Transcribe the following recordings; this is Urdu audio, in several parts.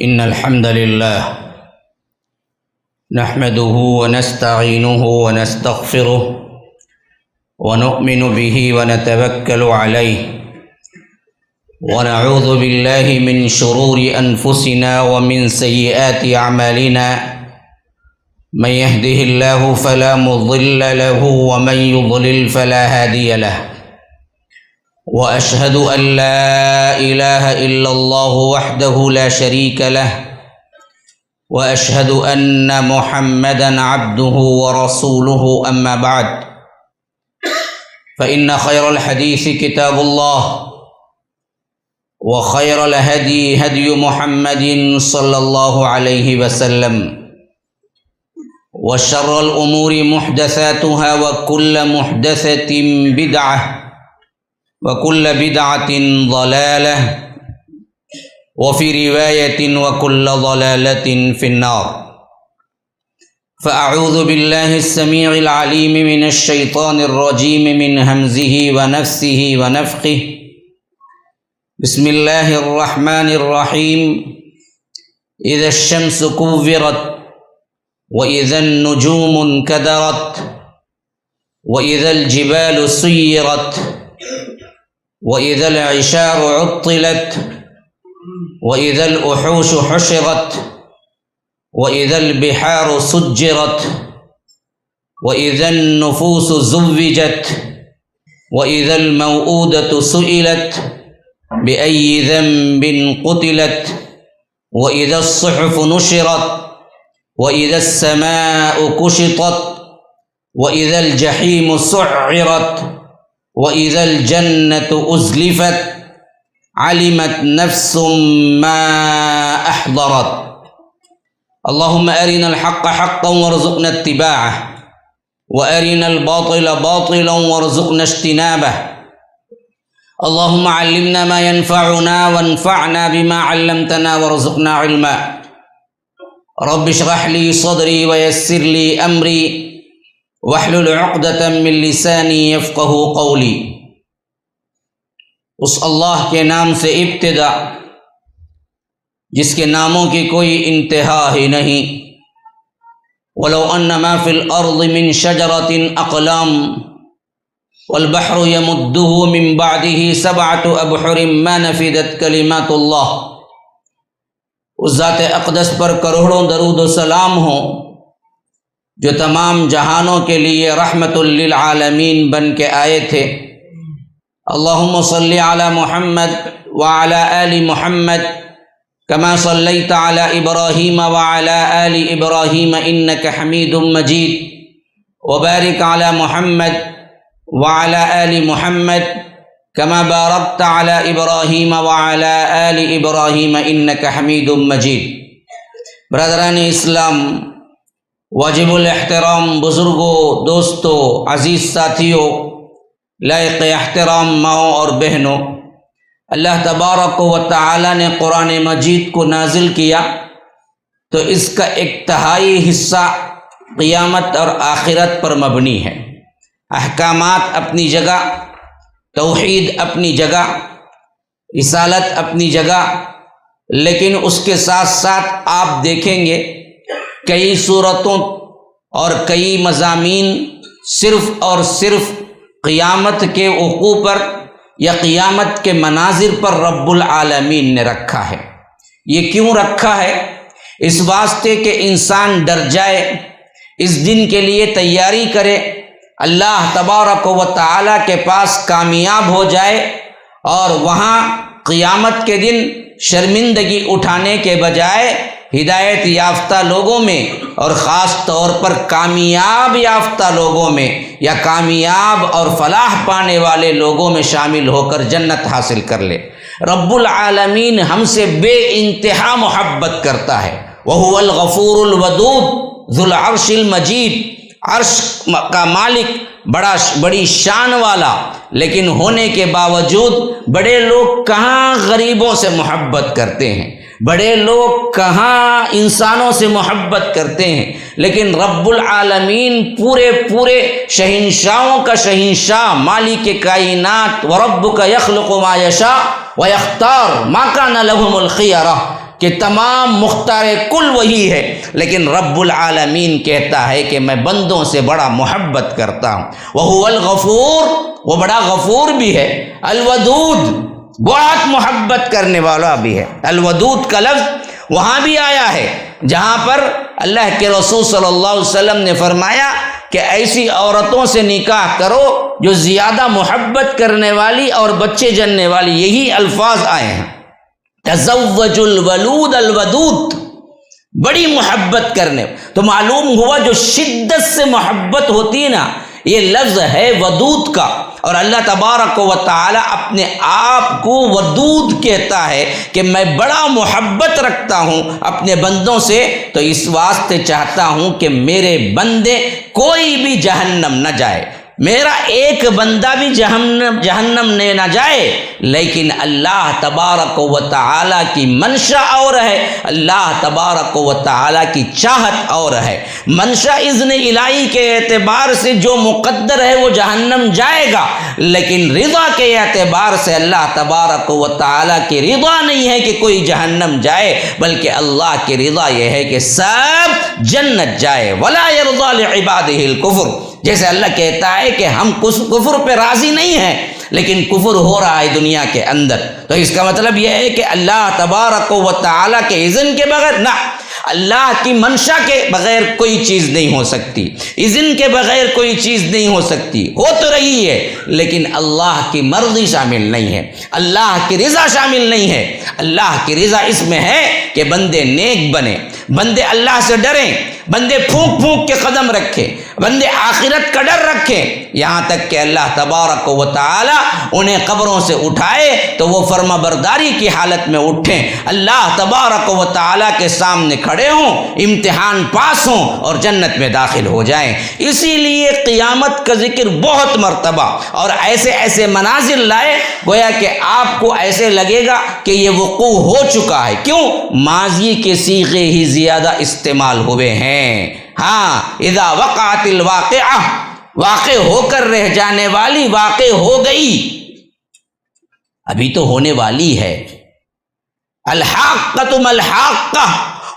إن الحمد لله نحمده ونستعينه ونستغفره ونؤمن به ونتوكل عليه ونعوذ بالله من شرور أنفسنا ومن سيئات أعمالنا من يهده الله فلا مضل له ومن يضلل فلا هادي له وأشهد أن لا إله إلا الله وحده لا شريك له وأشهد أن محمدا عبده ورسوله أما بعد فإن خير الحديث كتاب الله وخير الهدي هدي محمد صلى الله عليه وسلم وشر الأمور محدثاتها وكل محدثة بدعة وكل بدعة ضلالة وفي رواية وكل ضلالة في النار فأعوذ بالله السميع العليم من الشيطان الرجيم من همزه ونفسه ونفخه بسم الله الرحمن الرحيم إذا الشمس كورت وإذا النجوم انكدرت وإذا الجبال سيرت وإذا العشار عطلت وإذا الوحوش حشرت وإذا البحار سجرت وإذا النفوس زوجت وإذا الموءودة سئلت بأي ذنب قتلت وإذا الصحف نشرت وإذا السماء كشطت وإذا الجحيم سعرت وإذا الجنة أزلفت علمت نفس ما أحضرت اللهم أرنا الحق حقا وارزقنا اتباعه وأرنا الباطل باطلا وارزقنا اجتنابه اللهم علمنا ما ينفعنا وانفعنا بما علمتنا وارزقنا علما رب اشرح لي صدري ويسر لي أمري واحلل عقدة من لسانی یفقہوا قولی۔ اس اللہ کے نام سے ابتدا جس کے ناموں کی کوئی انتہا ہی نہیں۔ ولو ان ما فی الارض من شجرۃ اقلام والبحر یمدہ من بعدہ سبعۃ ابحر ما نفدت کلمات اللہ۔ اس ذات اقدس پر کروڑوں درود و سلام ہوں جو تمام جہانوں کے لیے رحمت للعالمین بن کے آئے تھے۔ اللہم صلی علی محمد وعلی آل محمد کما صلیت علی ابراہیم وعلی آل ابراہیم انک حمید مجید وبارک علی محمد وعلی آل محمد کما بارکت علی ابراہیم وعلی آل ابراہیم انک حمید مجید۔ برادران اسلام، واجب الاحترام بزرگوں، دوستوں، عزیز ساتھیوں، لائق احترام ماؤں اور بہنوں، اللہ تبارک و تعالی نے قرآن مجید کو نازل کیا تو اس کا ایک تہائی حصہ قیامت اور آخرت پر مبنی ہے۔ احکامات اپنی جگہ، توحید اپنی جگہ، رسالت اپنی جگہ، لیکن اس کے ساتھ ساتھ آپ دیکھیں گے کئی صورتوں اور کئی مضامین صرف اور صرف قیامت کے وقوع پر یا قیامت کے مناظر پر رب العالمین نے رکھا ہے۔ یہ کیوں رکھا ہے؟ اس واسطے کہ انسان ڈر جائے، اس دن کے لیے تیاری کرے، اللہ تبارک و تعالی کے پاس کامیاب ہو جائے اور وہاں قیامت کے دن شرمندگی اٹھانے کے بجائے ہدایت یافتہ لوگوں میں اور خاص طور پر کامیاب یافتہ لوگوں میں یا کامیاب اور فلاح پانے والے لوگوں میں شامل ہو کر جنت حاصل کر لے۔ رب العالمین ہم سے بے انتہا محبت کرتا ہے۔ وَهُوَ الْغَفُورُ الْوَدُودُ ذُو الْعَرْشِ الْمَجِيدُ، عرش کا مالک، بڑی شان والا، لیکن ہونے کے باوجود بڑے لوگ کہاں غریبوں سے محبت کرتے ہیں، بڑے لوگ کہاں انسانوں سے محبت کرتے ہیں، لیکن رب العالمین پورے شہنشاہوں کا شہنشاہ، مالک کائنات، وَرَبُّكَ يَخْلُقُ مَا يَشَاءُ وَيَخْتَارُ مَا كَانَ لَهُمُ الْخِيَرَةُ، کہ تمام مختار کل وہی ہے، لیکن رب العالمین کہتا ہے کہ میں بندوں سے بڑا محبت کرتا ہوں۔ وَهُوَ الْغَفُورُ، وہ بڑا غفور بھی ہے، الودود، بہت محبت کرنے والا بھی ہے۔ الودود کا لفظ وہاں بھی آیا ہے جہاں پر اللہ کے رسول صلی اللہ علیہ وسلم نے فرمایا کہ ایسی عورتوں سے نکاح کرو جو زیادہ محبت کرنے والی اور بچے جننے والی، یہی الفاظ آئے ہیں، تزوج الولود الودود، بڑی محبت کرنے۔ تو معلوم ہوا جو شدت سے محبت ہوتی ہے نا، یہ لفظ ہے ودود کا، اور اللہ تبارک و تعالی اپنے آپ کو ودود کہتا ہے کہ میں بڑا محبت رکھتا ہوں اپنے بندوں سے، تو اس واسطے چاہتا ہوں کہ میرے بندے کوئی بھی جہنم نہ جائے، میرا ایک بندہ بھی جہنم میں نہ جائے۔ لیکن اللہ تبارک و تعالی کی منشا اور ہے، اللہ تبارک و تعالی کی چاہت اور ہے۔ منشا اذن الہی کے اعتبار سے جو مقدر ہے وہ جہنم جائے گا، لیکن رضا کے اعتبار سے اللہ تبارک و تعالی کی رضا نہیں ہے کہ کوئی جہنم جائے، بلکہ اللہ کی رضا یہ ہے کہ سب جنت جائے۔ ولا يرضى لعباده الكفر، جیسے اللہ کہتا ہے کہ ہم کفر پہ راضی نہیں ہیں، لیکن کفر ہو رہا ہے دنیا کے اندر، تو اس کا مطلب یہ ہے کہ اللہ تبارک و تعالی کے اذن کے بغیر نہ، اللہ کی منشا کے بغیر کوئی چیز نہیں ہو سکتی، اذن کے بغیر کوئی چیز نہیں ہو سکتی، ہو تو رہی ہے لیکن اللہ کی مرضی شامل نہیں ہے، اللہ کی رضا شامل نہیں ہے۔ اللہ کی رضا اس میں ہے کہ بندے نیک بنے، بندے اللہ سے ڈریں، بندے پھونک پھونک کے قدم رکھیں، بندے آخرت کا ڈر رکھیں، یہاں تک کہ اللہ تبارک و تعالی انہیں قبروں سے اٹھائے تو وہ فرما برداری کی حالت میں اٹھیں، اللہ تبارک و تعالی کے سامنے کھڑے ہوں، امتحان پاس ہوں اور جنت میں داخل ہو جائیں۔ اسی لیے قیامت کا ذکر بہت مرتبہ اور ایسے ایسے مناظر لائے گویا کہ آپ کو ایسے لگے گا کہ یہ وقوع ہو چکا ہے۔ کیوں؟ ماضی کے صیغے ہی زیادہ استعمال ہوئے ہیں۔ ہاں، اذا وقعت الواقعہ، واقع ہو کر رہ جانے والی واقع ہو گئی، ابھی تو ہونے والی ہے۔ الحاقۃ ما الحاقہ،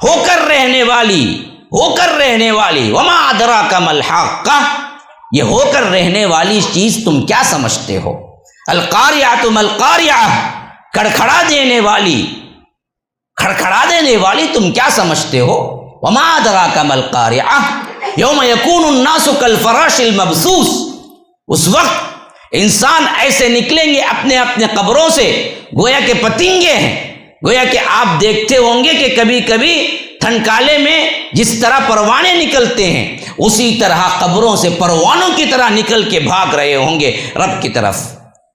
ہو کر رہنے والی، ہو کر رہنے والی، وما ادراک ما الحاقہ، یہ ہو کر رہنے والی چیز تم کیا سمجھتے ہو؟ القاریعۃ ما القاریعہ، کھڑکھڑا دینے والی، کھڑکھڑا دینے والی تم کیا سمجھتے ہو؟ وما ادراک ما القاریعہ یوم یکون الناس کالفراش المبثوث، اس وقت انسان ایسے نکلیں گے اپنے اپنے قبروں سے گویا کہ پتنگے ہیں۔ گویا کہ آپ دیکھتے ہوں گے کہ کبھی کبھی ٹھنکالے میں جس طرح پروانے نکلتے ہیں، اسی طرح قبروں سے پروانوں کی طرح نکل کے بھاگ رہے ہوں گے رب کی طرف۔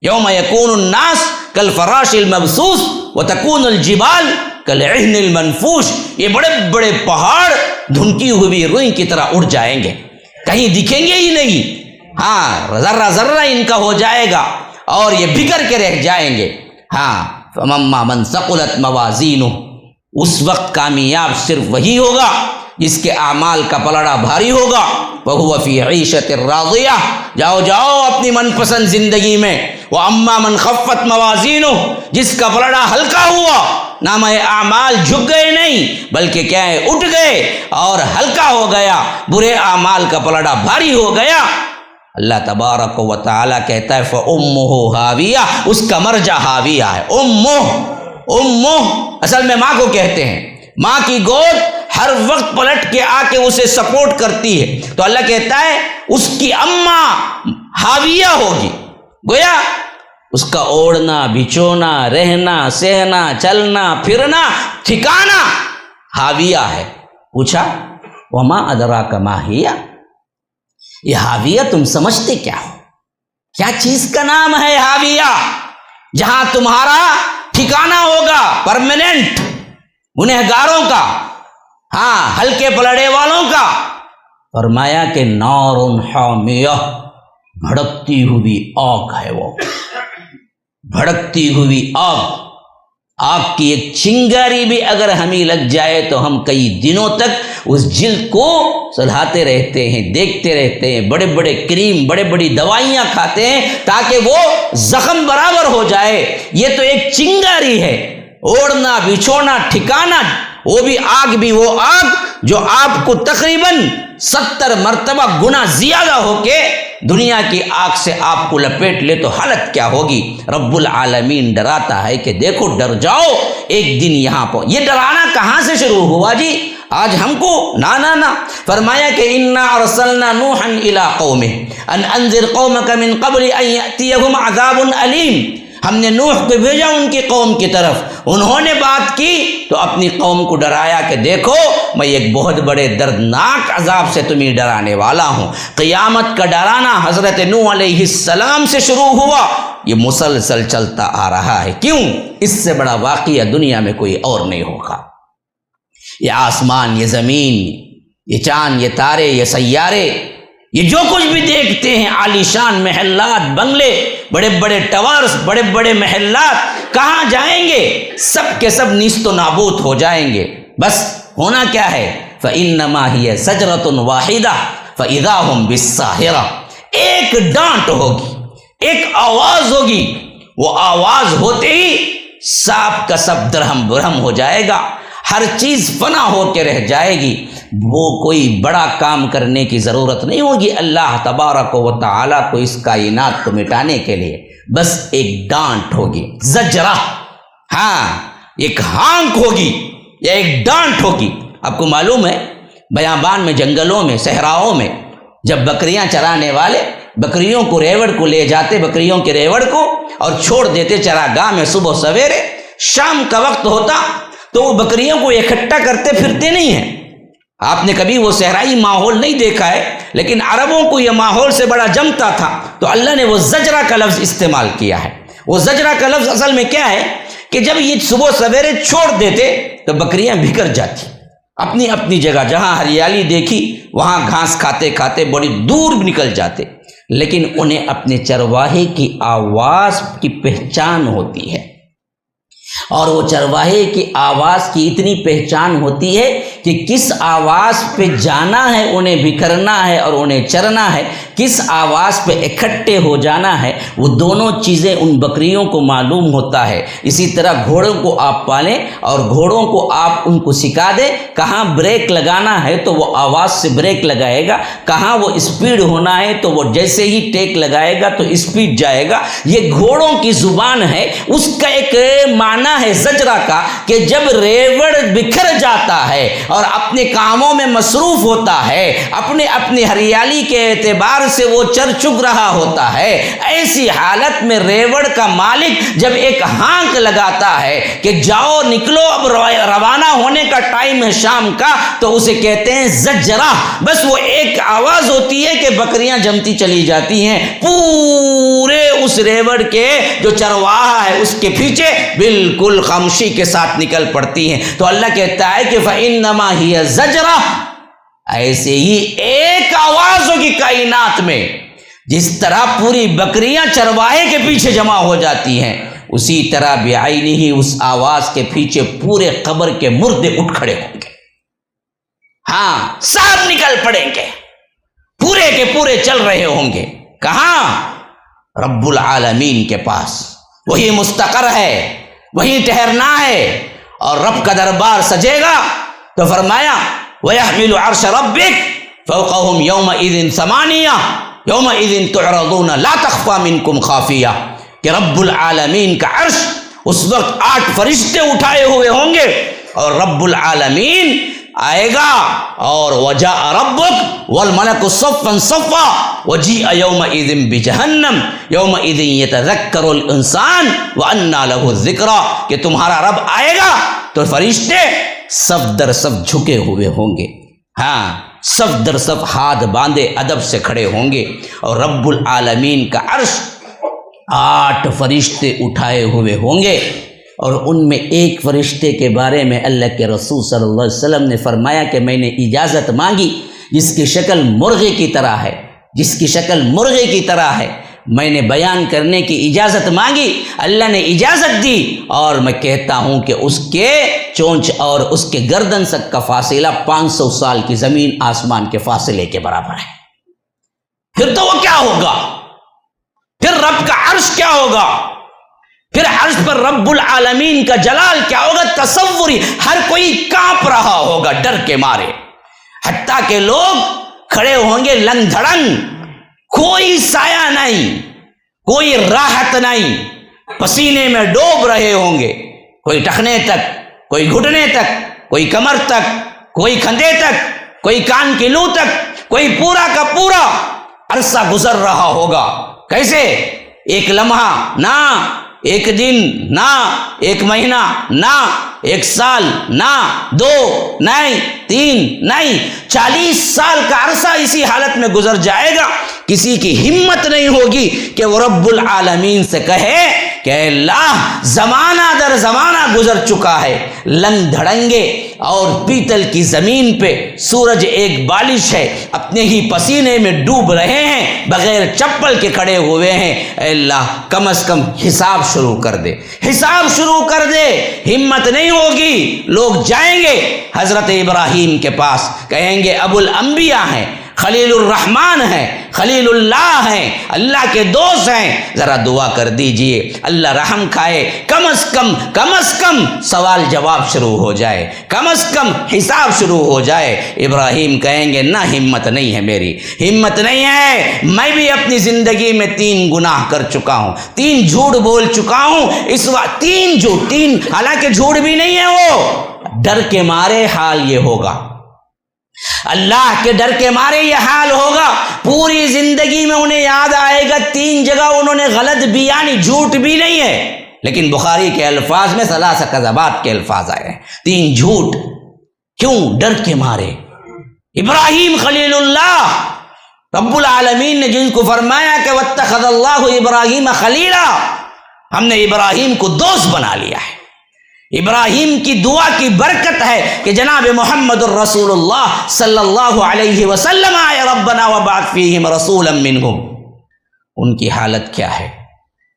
یوم یکون الناس کالفراش المبثوث وتکون الجبال کالعہن المنفوش، یہ بڑے بڑے پہاڑ دھنکی ہوئی روئی کی طرح اڑ جائیں گے، کہیں دکھیں گے ہی نہیں۔ ہاں، ذرہ ذرہ ان کا ہو جائے گا اور یہ بکھر کے رہ جائیں گے۔ ہاں، فَمَمَّا مَنْ ثَقُلَتْ مَوَازِينُهُ، اس وقت کامیاب صرف وہی ہوگا جس کے اعمال کا پلڑا بھاری ہوگا۔ وَهُوَ فِي عِيشَةٍ رَاضِيَةٍ، جاؤ جاؤ اپنی من پسند زندگی میں۔ وَأَمَّا مَنْ خَفَّتْ مَوَازِينُهُ، جس کا پلڑا ہلکا ہوا، نامہ اعمال جھک گئے نہیں بلکہ کیا ہے، اٹھ گئے اور ہلکا ہو گیا، برے اعمال کا پلڑا بھاری ہو گیا۔ اللہ تبارک و تعالی کہتا ہے فَأُمُّهُ ہاویہ، اس کا مرجع ہاویہ ہے۔ امہ اصل میں ماں کو کہتے ہیں، ماں کی گود ہر وقت پلٹ کے آ کے اسے سپورٹ کرتی ہے، تو اللہ کہتا ہے اس کی اماں ہاویہ ہوگی، گویا اس کا اوڑھنا بچھونا، رہنا سہنا، چلنا پھرنا، ٹھکانا ہاویہ ہے۔ پوچھا وما ادراک ما ہی، یہ ہاویہ تم سمجھتے کیا ہو؟ کیا چیز کا نام ہے ہاویہ؟ جہاں تمہارا ٹھکانہ ہوگا پرماننٹ، گنہگاروں کا، ہاں ہلکے پلڑے والوں کا۔ فرمایا کہ نار حامیہ، بھڑکتی ہوئی آگ ہے، وہ بھڑکتی ہوئی آگ۔ آگ کی ایک چنگاری بھی اگر ہمیں لگ جائے تو ہم کئی دنوں تک اس جلد کو سلھاتے رہتے ہیں، دیکھتے رہتے ہیں، بڑے بڑے کریم، بڑے بڑی دوائیاں کھاتے ہیں تاکہ وہ زخم برابر ہو جائے۔ یہ تو ایک چنگاری ہے، اوڑھنا بچھونا ٹھکانا وہ بھی وہ آگ جو آپ کو تقریباً 70 مرتبہ گنا زیادہ ہو کے دنیا کی آگ سے آپ کو لپیٹ لے تو حالت کیا ہوگی۔ رب العالمین ڈراتا ہے کہ دیکھو ڈر جاؤ، ایک دن یہاں پر۔ یہ ڈرانا کہاں سے شروع ہوا جی؟ آج ہم کو نا فرمایا کہ انا ارسلنا نوحا الی قومہ ان انذر قومک من قبل ان یأتیہم عذاب علیم۔ ہم نے نوح کو بھیجا ان کی قوم کی طرف، انہوں نے بات کی تو اپنی قوم کو ڈرایا کہ دیکھو میں ایک بہت بڑے دردناک عذاب سے تمہیں ڈرانے والا ہوں۔ قیامت کا ڈرانا حضرت نوح علیہ السلام سے شروع ہوا، یہ مسلسل چلتا آ رہا ہے۔ کیوں؟ اس سے بڑا واقعہ دنیا میں کوئی اور نہیں ہوگا۔ یہ آسمان، یہ زمین، یہ چاند، یہ تارے، یہ سیارے، یہ جو کچھ بھی دیکھتے ہیں، عالی شان محلات، بنگلے، بڑے بڑے ٹاورز، بڑے بڑے محلات، کہاں جائیں گے؟ سب کے سب نیست و نابود ہو جائیں گے۔ بس ہونا کیا ہے؟ فَإِنَّمَا هِيَ زَجْرَةٌ وَاحِدَةٌ فَإِذَا هُمْ بِالسَّاهِرَةِ۔ ایک ڈانٹ ہوگی، ایک آواز ہوگی، وہ آواز ہوتے ہی سب کا سب درہم برہم ہو جائے گا، ہر چیز فنا ہو کے رہ جائے گی۔ وہ کوئی بڑا کام کرنے کی ضرورت نہیں ہوگی اللہ تبارک و تعالی کو اس کائنات کو مٹانے کے لیے، بس ایک ڈانٹ ہوگی، زجرہ، ہاں ایک ہانک ہوگی یا ایک ڈانٹ ہوگی۔ آپ کو معلوم ہے بیابان میں، جنگلوں میں، صحراؤں میں جب بکریاں چرانے والے بکریوں کو، ریوڑ کو لے جاتے، بکریوں کے ریوڑ کو، اور چھوڑ دیتے چراگاہ میں، صبح سویرے شام کا وقت ہوتا تو وہ بکریوں کو اکٹھا کرتے پھرتے نہیں ہیں۔ آپ نے کبھی وہ صحرائی ماحول نہیں دیکھا ہے، لیکن عربوں کو یہ ماحول سے بڑا جمتا تھا، تو اللہ نے وہ زجرہ کا لفظ استعمال کیا ہے۔ وہ زجرہ کا لفظ اصل میں کیا ہے کہ جب یہ صبح سویرے چھوڑ دیتے تو بکریاں بکھر جاتی، اپنی اپنی جگہ، جہاں ہریالی دیکھی وہاں گھاس کھاتے کھاتے بڑی دور نکل جاتے، لیکن انہیں اپنے چرواہے کی آواز کی پہچان ہوتی ہے، اور وہ چرواہے کی آواز کی اتنی پہچان ہوتی ہے کہ کس آواز پہ جانا ہے انہیں بکھرنا ہے اور انہیں چرنا ہے، کس آواز پہ اکٹھے ہو جانا ہے، وہ دونوں چیزیں ان بکریوں کو معلوم ہوتا ہے۔ اسی طرح گھوڑوں کو آپ پالیں اور گھوڑوں کو آپ ان کو سکھا دیں، کہاں بریک لگانا ہے تو وہ آواز سے بریک لگائے گا، کہاں وہ اسپیڈ ہونا ہے تو وہ جیسے ہی ٹیک لگائے گا تو اسپیڈ جائے گا۔ یہ گھوڑوں کی زبان ہے، اس کا ایک معنی ہے زجرہ کا کہ جب ریوڑ بکھر جاتا ہے اور اپنے کاموں میں مصروف ہوتا ہے، اپنی ہریالی کے اعتبار سے وہ چر چگ رہا ہوتا ہے، ایسی حالت میں ریوڑ کا مالک جب ایک ہانک لگاتا ہے کہ جاؤ نکلو اب روانہ ہونے کا ٹائم ہے شام کا، تو اسے کہتے ہیں زجرہ۔ بس وہ ایک آواز ہوتی ہے کہ بکریاں جمتی چلی جاتی ہیں، پورے اس ریوڑ کے جو چرواہا ہے اس کے پیچھے بالکل خاموشی کے ساتھ نکل پڑتی ہیں۔ تو اللہ کہتا ہے کہ فَإِنَّمَا هِيَ زَجْرَةٌ، ایسے ہی ایک آواز ہوگی کائنات میں، جس طرح پوری بکریاں چرواہے کے پیچھے جمع ہو جاتی ہیں، اسی طرح بعینہ ہی اس آواز کے پیچھے پورے قبر کے مردے اٹھ کھڑے ہوں گے، ہاں سب نکل پڑیں گے، پورے کے پورے چل رہے ہوں گے۔ کہاں؟ رب العالمین کے پاس، وہی مستقر ہے، وہی ٹھہرنا ہے، اور رب کا دربار سجے گا تو فرمایا وَيَحْمِلُ عَرْشَ رَبِّكَ فَوْقَهُمْ يَوْمَئِذٍ ثَمَانِيَةٌ يَوْمَئِذٍ تُعْرَضُونَ لَا تَخْفَى مِنْكُمْ خَافِيَةٌ، کہ رب العالمین کا عرش اس وقت 8 فرشتے اٹھائے ہوئے ہوں گے، اور رب العالمین آئے گا، اور وَجَاءَ رَبُّكَ وَالْمَلَكُ صَفًّا صَفًّا وَجِيءَ يَوْمَئِذٍ بِجَهَنَّمَ يَوْمَئِذٍ يَتَذَكَّرُ الْإِنسَانُ وَأَنَّىٰ لَهُ الذِّكْرَىٰ، کہ تمہارا رب آئے گا تو فرشتے صف در صف جھکے ہوئے ہوں گے، ہاں صف در صف ہاتھ باندھے ادب سے کھڑے ہوں گے، اور رب العالمین کا عرش 8 فرشتے اٹھائے ہوئے ہوں گے، اور ان میں ایک فرشتے کے بارے میں اللہ کے رسول صلی اللہ علیہ وسلم نے فرمایا کہ میں نے اجازت مانگی، جس کی شکل مرغے کی طرح ہے، جس کی شکل مرغے کی طرح ہے، میں نے بیان کرنے کی اجازت مانگی، اللہ نے اجازت دی، اور میں کہتا ہوں کہ اس کے چونچ اور اس کے گردن تک کا فاصلہ 500 سال کی زمین آسمان کے فاصلے کے برابر ہے۔ پھر تو وہ کیا ہوگا؟ پھر رب کا عرش کیا ہوگا؟ پھر عرش پر رب العالمین کا جلال کیا ہوگا تصوری، ہر کوئی کانپ رہا ہوگا ڈر کے مارے، حتیٰ کہ لوگ کھڑے ہوں گے لنگ دھڑنگ، کوئی سایہ نہیں، کوئی راحت نہیں، پسینے میں ڈوب رہے ہوں گے، کوئی ٹخنے تک، کوئی گھٹنے تک، کوئی کمر تک، کوئی کھندے تک، کوئی کان کی لو تک، کوئی پورا کا پورا عرصہ گزر رہا ہوگا۔ کیسے؟ ایک لمحہ نہ، ایک دن نہ، ایک مہینہ نہ، ایک سال نہ، 2 نہیں، 3 نہیں، 40 سال کا عرصہ اسی حالت میں گزر جائے گا۔ کسی کی ہمت نہیں ہوگی کہ وہ رب العالمین سے کہے کہ اے اللہ زمانہ در زمانہ گزر چکا ہے، لنگ دھڑنگے اور پیتل کی زمین پہ سورج ایک بالش ہے، اپنے ہی پسینے میں ڈوب رہے ہیں، بغیر چپل کے کھڑے ہوئے ہیں، اے اللہ کم از کم حساب شروع کر دے، حساب شروع کر دے۔ ہمت نہیں ہوگی، لوگ جائیں گے حضرت ابراہیم کے پاس، کہیں گے ابو الانبیاء ہیں، خلیل الرحمن ہیں، خلیل اللہ ہیں، اللہ کے دوست ہیں، ذرا دعا کر دیجئے اللہ رحم کھائے، کم از کم سوال جواب شروع ہو جائے، کم از کم حساب شروع ہو جائے۔ ابراہیم کہیں گے نہ، ہمت نہیں ہے، میری ہمت نہیں ہے، میں بھی اپنی زندگی میں 3 گناہ کر چکا ہوں، 3 جھوٹ بول چکا ہوں، اس وقت 3 جھوٹ، حالانکہ جھوٹ بھی نہیں ہے، وہ ڈر کے مارے حال یہ ہوگا، اللہ کے ڈر کے مارے یہ حال ہوگا۔ پوری زندگی میں انہیں یاد آئے گا 3 جگہ انہوں نے غلط بھی، یعنی جھوٹ بھی نہیں ہے، لیکن بخاری کے الفاظ میں 3 کذبات کے الفاظ آئے ہیں، 3 جھوٹ۔ کیوں؟ ڈر کے مارے۔ ابراہیم خلیل اللہ، رب العالمین نے جن کو فرمایا کہ واتخذ اللہ ابراہیم خلیلا، ہم نے ابراہیم کو دوست بنا لیا ہے۔ ابراہیم کی دعا کی برکت ہے کہ جناب محمد الرسول اللہ صلی اللہ علیہ وسلم آئے، ربنا وبعث فیہم رسولا منہم۔ ان کی حالت کیا ہے؟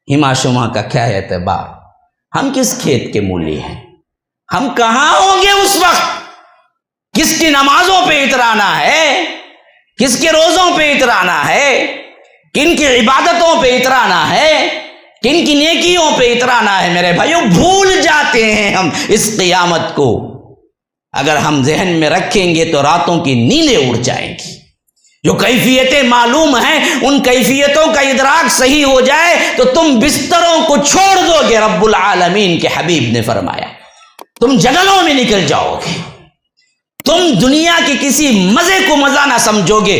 ہما شما کا کیا اعتبار؟ ہم کس کھیت کے مولی ہیں؟ ہم کہاں ہوں گے اس وقت؟ کس کی نمازوں پہ اترانا ہے؟ کس کے روزوں پہ اترانا ہے؟ کن کی عبادتوں پہ اترانا ہے؟ کن کی نیکیوں پہ اترانا ہے؟ میرے بھائیوں بھول جاتے ہیں ہم اس قیامت کو۔ اگر ہم ذہن میں رکھیں گے تو راتوں کی نیندیں اڑ جائیں گی۔ جو کیفیتیں معلوم ہیں ان کیفیتوں کا ادراک صحیح ہو جائے تو تم بستروں کو چھوڑ دو گے، رب العالمین کے حبیب نے فرمایا، تم جنگلوں میں نکل جاؤ گے، تم دنیا کی کسی مزے کو مزہ نہ سمجھو گے،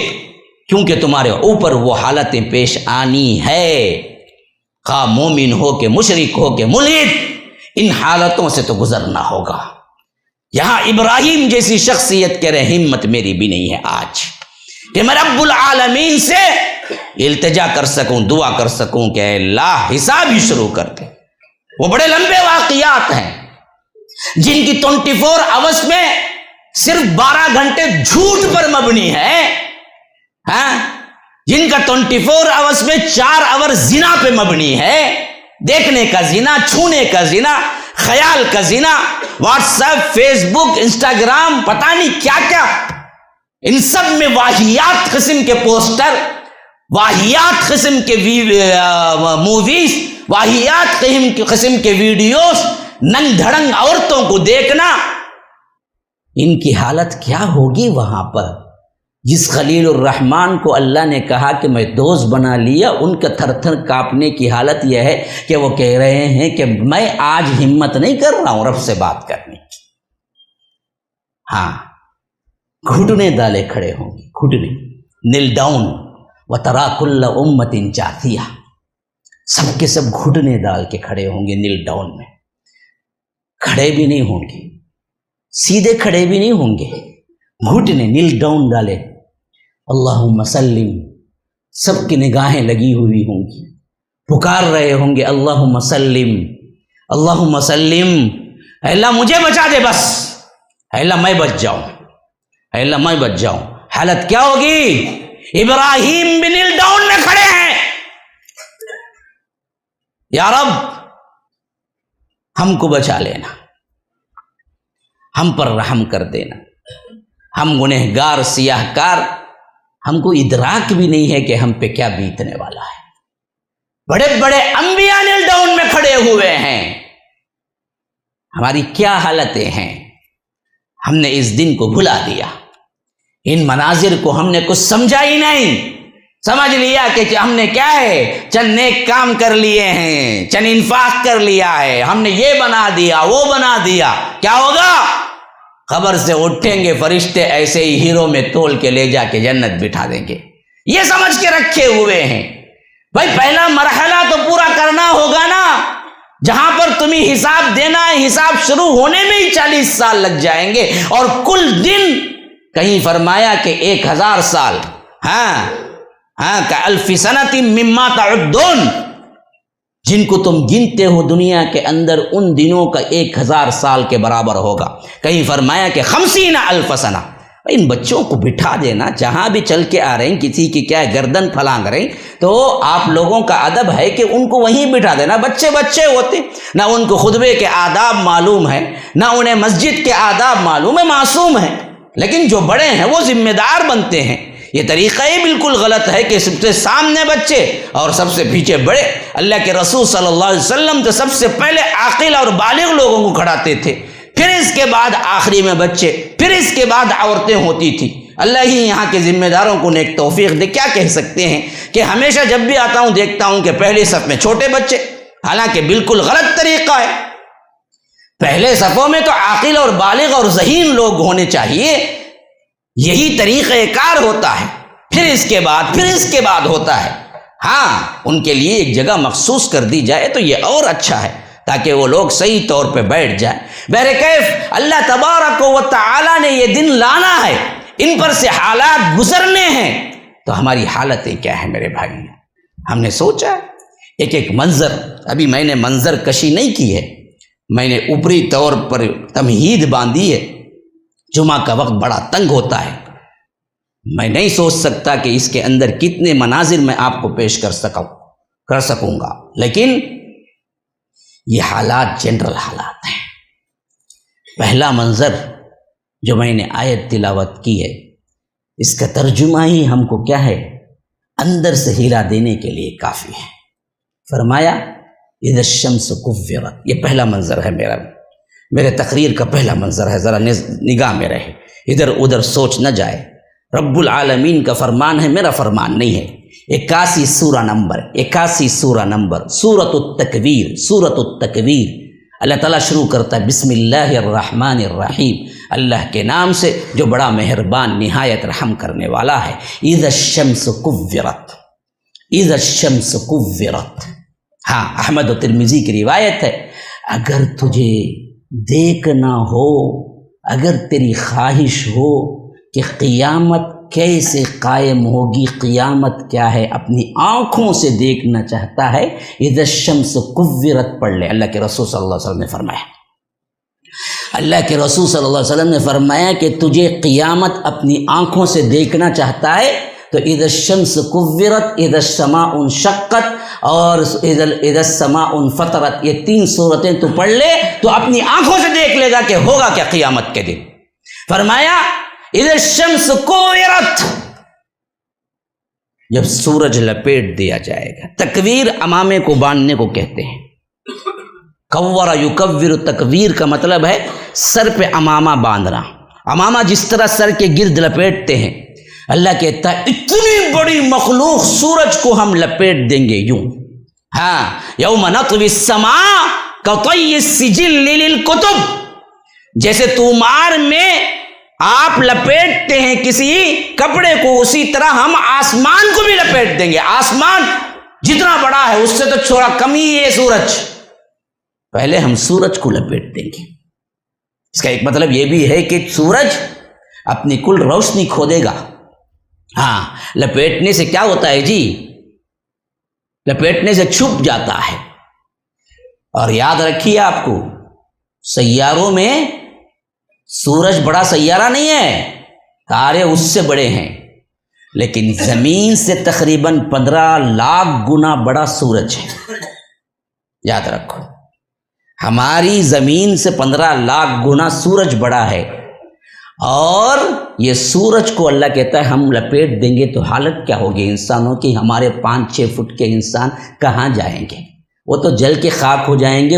کیونکہ تمہارے اوپر وہ حالتیں پیش آنی ہے۔ خواہ مومن ہو کہ مشرک ہو کہ ملحد، ان حالتوں سے تو گزرنا ہوگا۔ یہاں ابراہیم جیسی شخصیت کہہ رہے ہمت میری بھی نہیں ہے آج کہ میں رب العالمین سے التجا کر سکوں، دعا کر سکوں کہ اے اللہ حساب ہی شروع کر دے۔ وہ بڑے لمبے واقعات ہیں جن کی 24 آورس میں صرف 12 گھنٹے جھوٹ پر مبنی ہے، جن کا 24 آورس میں 4 آور زنا پہ مبنی ہے، دیکھنے کا زنا، چھونے کا زنا، خیال کا زنا، واٹس ایپ، فیس بک، انسٹاگرام، پتہ نہیں کیا کیا، ان سب میں واہیات قسم کے پوسٹر، واہیات قسم کے موویز، واہیات قسم کے ویڈیوز، ننگ دھڑنگ عورتوں کو دیکھنا، ان کی حالت کیا ہوگی وہاں پر؟ جس خلیل الرحمان کو اللہ نے کہا کہ میں دوست بنا لیا، ان کا تھر تھر کانپنے کی حالت یہ ہے کہ وہ کہہ رہے ہیں کہ میں آج ہمت نہیں کر رہا ہوں رب سے بات کرنے کی۔ ہاں، گھٹنے ڈالے کھڑے ہوں گے، گھٹنے، نیل ڈاؤن، وترا کل امت جاثیہ، سب کے سب گھٹنے ڈال کے کھڑے ہوں گے، نیل ڈاؤن میں، کھڑے بھی نہیں ہوں گے، سیدھے کھڑے بھی نہیں ہوں گے، گھٹنے نیل ڈاؤن ڈالے، اللہم سلم، سب کی نگاہیں لگی ہوئی ہوں گی، پکار رہے ہوں گے اللہم سلم، اللہم سلم، اے اللہ مجھے بچا دے، بس اے اللہ میں بچ جاؤں، اے اللہ میں بچ جاؤں۔ حالت کیا ہوگی؟ ابراہیم بھی نیل ڈاؤن میں کھڑے ہیں، یا رب ہم کو بچا لینا، ہم پر رحم کر دینا، ہم گنہگار سیاہ کار، ہم کو ادراک بھی نہیں ہے کہ ہم پہ کیا بیتنے والا ہے۔ بڑے بڑے انبیاء نیل ڈاؤن میں کھڑے ہوئے ہیں، ہماری کیا حالتیں ہیں؟ ہم نے اس دن کو بھلا دیا، ان مناظر کو ہم نے کچھ سمجھا ہی نہیں، سمجھ لیا کہ ہم نے کیا ہے، چند نیک کام کر لیے ہیں، چند انفاق کر لیا ہے، ہم نے یہ بنا دیا وہ بنا دیا۔ کیا ہوگا؟ قبر سے اٹھیں گے فرشتے ایسے ہی ہیرو میں تول کے لے جا کے جنت بٹھا دیں گے، یہ سمجھ کے رکھے ہوئے ہیں۔ بھائی پہلا مرحلہ تو پورا کرنا ہوگا نا، جہاں پر تمہیں حساب دینا ہے، حساب شروع ہونے میں ہی 40 سال لگ جائیں گے، اور کل دن کہیں فرمایا کہ 1000 سال، کألف سنۃ مما تعدون، جن کو تم گنتے ہو دنیا کے اندر ان دنوں کا 1000 سال کے برابر ہوگا۔ کہیں فرمایا کہ 50,000 سنہ۔ ان بچوں کو بٹھا دینا، جہاں بھی چل کے آ رہے ہیں، کسی کی کیا گردن پھلانگ رہے ہیں، تو آپ لوگوں کا ادب ہے کہ ان کو وہیں بٹھا دینا۔ بچے بچے ہوتے، نہ ان کو خطبے کے آداب معلوم ہے، نہ انہیں مسجد کے آداب معلوم ہے، معصوم ہیں، لیکن جو بڑے ہیں وہ ذمہ دار بنتے ہیں۔ یہ طریقہ ہی بالکل غلط ہے کہ سب سے سامنے بچے اور سب سے پیچھے بڑے۔ اللہ کے رسول صلی اللہ علیہ وسلم تو سب سے پہلے عاقل اور بالغ لوگوں کو کھڑاتے تھے، پھر اس کے بعد آخری میں بچے، پھر اس کے بعد عورتیں ہوتی تھی۔ اللہ ہی یہاں کے ذمہ داروں کو نیک توفیق دے۔ کیا کہہ سکتے ہیں کہ ہمیشہ جب بھی آتا ہوں دیکھتا ہوں کہ پہلی صف میں چھوٹے بچے، حالانکہ بالکل غلط طریقہ ہے۔ پہلے صفوں میں تو عاقل اور بالغ اور ذہین لوگ ہونے چاہیے، یہی طریقہ کار ہوتا ہے، پھر اس کے بعد ہوتا ہے۔ ہاں، ان کے لیے ایک جگہ مخصوص کر دی جائے تو یہ اور اچھا ہے، تاکہ وہ لوگ صحیح طور پہ بیٹھ جائیں۔ بہرکیف اللہ تبارک و تعالی نے یہ دن لانا ہے، ان پر سے حالات گزرنے ہیں، تو ہماری حالتیں کیا ہیں میرے بھائی؟ ہم نے سوچا ایک ایک منظر، ابھی میں نے منظر کشی نہیں کی ہے، میں نے اوپری طور پر تمہید باندھی ہے۔ جمعہ کا وقت بڑا تنگ ہوتا ہے، میں نہیں سوچ سکتا کہ اس کے اندر کتنے مناظر میں آپ کو پیش کر سکوں گا، لیکن یہ حالات جنرل حالات ہیں۔ پہلا منظر جو میں نے آیت تلاوت کی ہے، اس کا ترجمہ ہی ہم کو کیا ہے، اندر سے ہلا دینے کے لیے کافی ہے۔ فرمایا اذا الشمس کورت، یہ پہلا منظر ہے، میرے تقریر کا پہلا منظر ہے، ذرا نگاہ میں رہے، ادھر ادھر سوچ نہ جائے۔ رب العالمین کا فرمان ہے، میرا فرمان نہیں ہے۔ 81 سورہ نمبر سورۃ التکویر، اللہ تعالیٰ شروع کرتا ہے بسم اللہ الرحمن الرحیم، اللہ کے نام سے جو بڑا مہربان نہایت رحم کرنے والا ہے۔ اذا الشمس کورت، ہاں احمد و ترمذی کی روایت ہے، اگر تجھے دیکھنا ہو، اگر تیری خواہش ہو کہ قیامت کیسے قائم ہوگی، قیامت کیا ہے، اپنی آنکھوں سے دیکھنا چاہتا ہے، اذا الشمس کورت پڑھ لے۔ اللہ کے رسول صلی اللہ علیہ وسلم نے فرمایا، اللہ کے رسول صلی اللہ علیہ وسلم نے فرمایا کہ تجھے قیامت اپنی آنکھوں سے دیکھنا چاہتا ہے تو اذا الشمس کورت، اذا السماء انشقت اور اذا السماء انفطرت، یہ 3 صورتیں تو پڑھ لے تو اپنی آنکھوں سے دیکھ لے گا کہ ہوگا کیا قیامت کے دن۔ فرمایا اذا الشمس کورت، جب سورج لپیٹ دیا جائے گا۔ تکویر امامے کو باندھنے کو کہتے ہیں، کور یکور، تکویر کا مطلب ہے سر پہ امامہ باندھنا۔ امامہ جس طرح سر کے گرد لپیٹتے ہیں، اللہ کہتا ہے اتنی بڑی مخلوق سورج کو ہم لپیٹ دیں گے یوں۔ ہاں، یوم نطوی السماء کطی السجل للکتب، جیسے تومار میں آپ لپیٹتے ہیں کسی کپڑے کو، اسی طرح ہم آسمان کو بھی لپیٹ دیں گے۔ آسمان جتنا بڑا ہے اس سے تو تھوڑا کم ہی ہے سورج، پہلے ہم سورج کو لپیٹ دیں گے۔ اس کا ایک مطلب یہ بھی ہے کہ سورج اپنی کل روشنی کھو دے گا۔ ہاں، لپیٹنے سے کیا ہوتا ہے جی؟ لپیٹنے سے چھپ جاتا ہے۔ اور یاد رکھیے آپ کو، سیاروں میں سورج بڑا سیارہ نہیں ہے، تارے اس سے بڑے ہیں، لیکن زمین سے تقریباً 15 لاکھ گنا بڑا سورج ہے۔ یاد رکھو، ہماری زمین سے 15 لاکھ گنا سورج بڑا ہے، اور یہ سورج کو اللہ کہتا ہے ہم لپیٹ دیں گے تو حالت کیا ہوگی انسانوں کی؟ ہمارے 5-6 فٹ کے انسان کہاں جائیں گے؟ وہ تو جل کے خاک ہو جائیں گے،